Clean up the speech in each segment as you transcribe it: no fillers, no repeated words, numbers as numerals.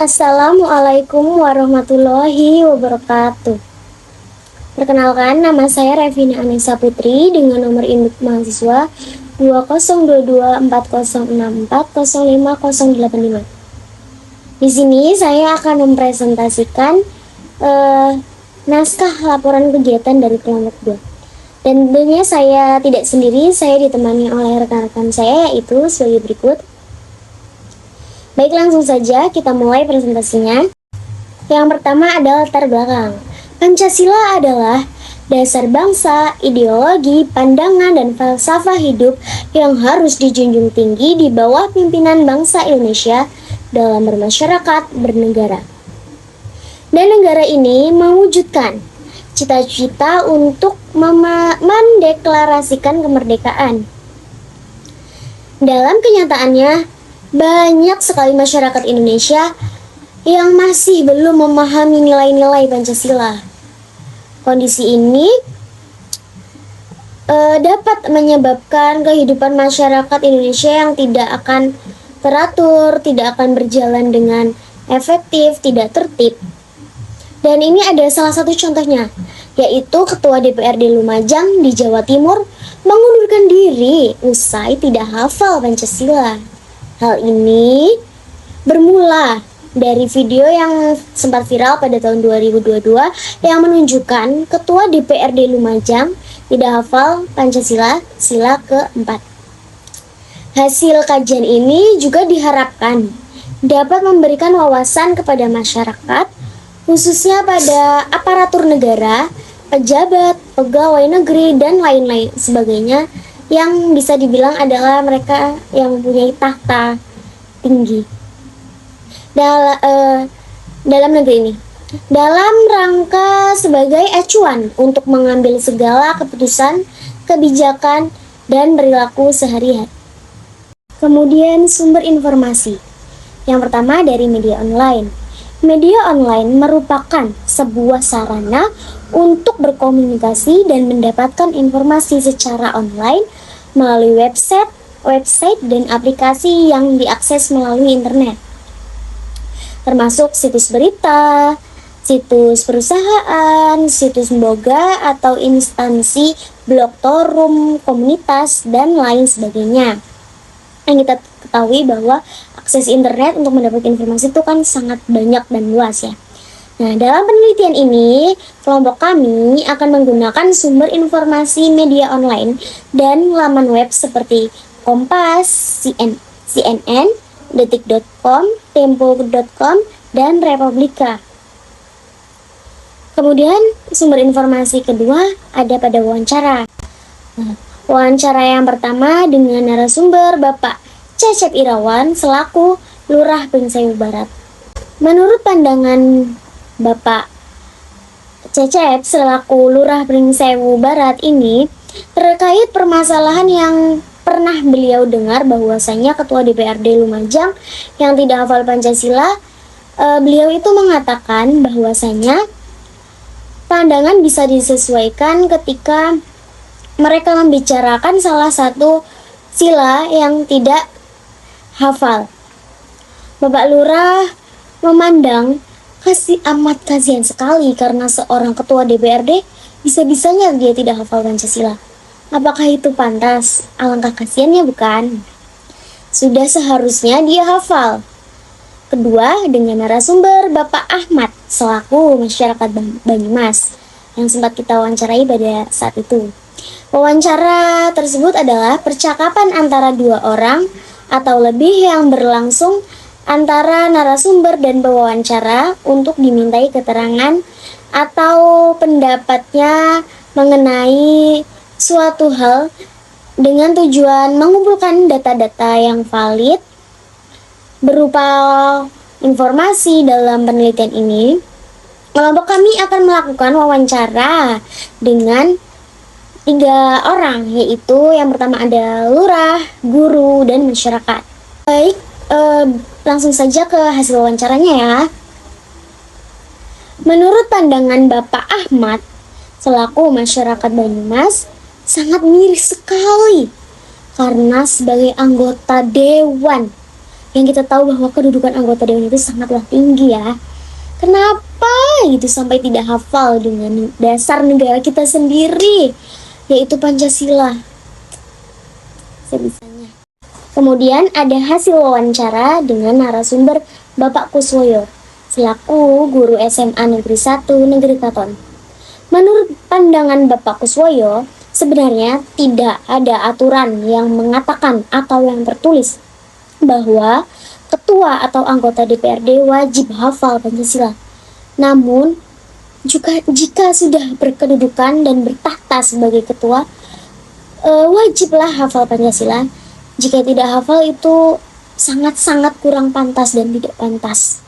Assalamualaikum warahmatullahi wabarakatuh. Perkenalkan, nama saya Revina Anessa Putri dengan nomor induk mahasiswa 20224064050085. Di sini saya akan mempresentasikan naskah laporan kegiatan dari kelompok 2. Dan tentunya saya tidak sendiri, saya ditemani oleh rekan-rekan saya, yaitu sebagai berikut. Baik, langsung saja kita mulai presentasinya. Yang pertama adalah latar belakang. Pancasila adalah dasar bangsa, ideologi, pandangan, dan falsafah hidup yang harus dijunjung tinggi di bawah pimpinan bangsa Indonesia dalam bermasyarakat, bernegara. Dan negara ini mewujudkan cita-cita untuk mendeklarasikan kemerdekaan. Dalam kenyataannya, banyak sekali masyarakat Indonesia yang masih belum memahami nilai-nilai Pancasila. Kondisi ini dapat menyebabkan kehidupan masyarakat Indonesia yang tidak akan teratur, tidak akan berjalan dengan efektif, tidak tertib. Dan ini ada salah satu contohnya, yaitu Ketua DPRD Lumajang di Jawa Timur mengundurkan diri usai tidak hafal Pancasila. Hal ini bermula dari video yang sempat viral pada tahun 2022 yang menunjukkan Ketua DPRD Lumajang tidak hafal Pancasila sila ke-4. Hasil kajian ini juga diharapkan dapat memberikan wawasan kepada masyarakat, khususnya pada aparatur negara, pejabat, pegawai negeri, dan lain-lain sebagainya, yang bisa dibilang adalah mereka yang mempunyai tahta tinggi dalam negeri ini, dalam rangka sebagai acuan untuk mengambil segala keputusan, kebijakan, dan perilaku sehari-hari. Kemudian sumber informasi. Yang pertama dari media online. Media online merupakan sebuah sarana untuk berkomunikasi dan mendapatkan informasi secara online melalui website dan aplikasi yang diakses melalui internet, termasuk situs berita, situs perusahaan, situs boga atau instansi, blog, forum, komunitas, dan lain sebagainya. Yang kita ketahui bahwa akses internet untuk mendapatkan informasi itu kan sangat banyak dan luas ya. Nah, dalam penelitian ini, kelompok kami akan menggunakan sumber informasi media online dan laman web seperti Kompas, CNN, Detik.com, Tempo.com, dan Republika. Kemudian, sumber informasi kedua ada pada wawancara. Nah, wawancara yang pertama dengan narasumber Bapak Cecep Irawan selaku Lurah Pringsewu Barat. Menurut pandangan Bapak Cecep selaku Lurah Pringsewu Barat ini terkait permasalahan yang pernah beliau dengar bahwasanya Ketua DPRD Lumajang yang tidak hafal Pancasila, beliau itu mengatakan bahwasanya pandangan bisa disesuaikan ketika mereka membicarakan salah satu sila yang tidak hafal. Bapak Lurah memandang amat kasihan sekali karena seorang ketua DPRD bisa-bisanya dia tidak hafal Pancasila. Apakah itu pantas? Alangkah kasihannya, bukan? Sudah seharusnya dia hafal. Kedua, dengan narasumber Bapak Ahmad selaku masyarakat Banyumas yang sempat kita wawancarai pada saat itu. Wawancara tersebut adalah percakapan antara dua orang atau lebih yang berlangsung antara narasumber dan pewawancara untuk dimintai keterangan atau pendapatnya mengenai suatu hal dengan tujuan mengumpulkan data-data yang valid berupa informasi. Dalam penelitian ini, kelompok kami akan melakukan wawancara dengan 3 orang, yaitu yang pertama ada lurah, guru, dan masyarakat. Baik, langsung saja ke hasil wawancaranya ya. Menurut pandangan Bapak Ahmad selaku masyarakat Banyumas, sangat miris sekali karena sebagai anggota dewan yang kita tahu bahwa kedudukan anggota dewan itu sangatlah tinggi ya. Kenapa gitu sampai tidak hafal dengan dasar negara kita sendiri, yaitu Pancasila? Sebisanya. Kemudian ada hasil wawancara dengan narasumber Bapak Kuswoyo, selaku guru SMA Negeri 1 Negeri Katon. Menurut pandangan Bapak Kuswoyo, sebenarnya tidak ada aturan yang mengatakan atau yang tertulis bahwa ketua atau anggota DPRD wajib hafal Pancasila. Namun, jika sudah berkedudukan dan bertahta sebagai ketua, wajiblah hafal Pancasila. Jika tidak hafal itu sangat-sangat kurang pantas dan tidak pantas.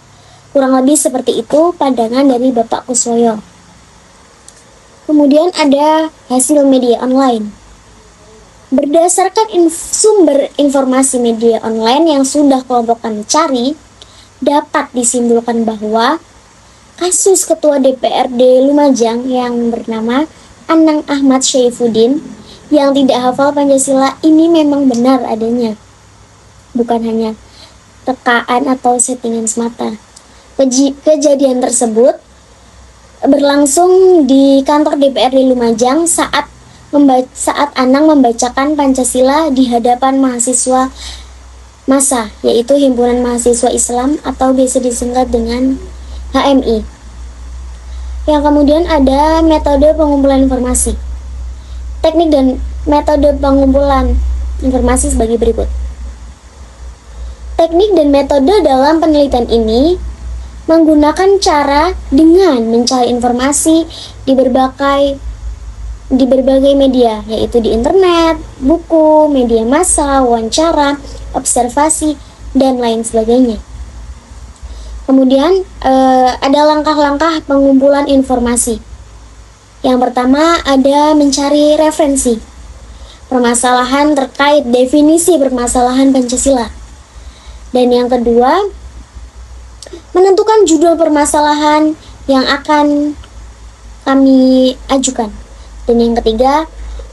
Kurang lebih seperti itu pandangan dari Bapak Kuswoyo. Kemudian ada hasil media online. Berdasarkan sumber informasi media online yang sudah kelompok kami cari, dapat disimpulkan bahwa kasus Ketua DPRD Lumajang yang bernama Anang Ahmad Syaifuddin yang tidak hafal Pancasila ini memang benar adanya. Bukan hanya rekaan atau settingan semata. Kejadian tersebut berlangsung di kantor DPRD Lumajang saat Anang membacakan Pancasila di hadapan mahasiswa massa, yaitu Himpunan Mahasiswa Islam atau biasa disingkat dengan HMI. Yang kemudian ada metode pengumpulan informasi. Teknik dan metode pengumpulan informasi sebagai berikut. Teknik dan metode dalam penelitian ini menggunakan cara dengan mencari informasi di berbagai media, yaitu di internet, buku, media massa, wawancara, observasi, dan lain sebagainya. Kemudian ada langkah-langkah pengumpulan informasi. Yang pertama ada mencari referensi permasalahan terkait definisi permasalahan Pancasila. Dan yang kedua, menentukan judul permasalahan yang akan kami ajukan. Dan yang ketiga,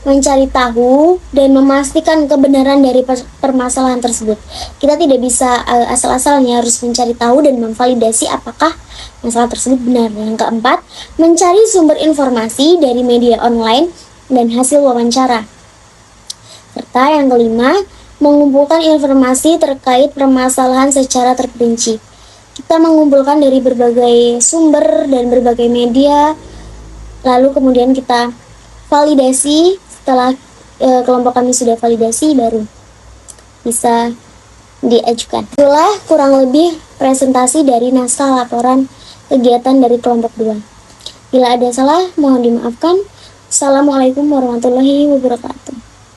mencari tahu dan memastikan kebenaran dari permasalahan tersebut. Kita tidak bisa asal-asalnya, harus mencari tahu dan memvalidasi apakah masalah tersebut benar. Yang keempat, mencari sumber informasi dari media online dan hasil wawancara. Serta yang kelima, mengumpulkan informasi terkait permasalahan secara terperinci. Kita mengumpulkan dari berbagai sumber dan berbagai media, lalu kemudian kita validasi. Setelah kelompok kami sudah validasi, baru bisa diajukan. Itulah kurang lebih presentasi dari naskah laporan kegiatan dari kelompok 2. Bila ada salah, mohon dimaafkan. Assalamualaikum warahmatullahi wabarakatuh.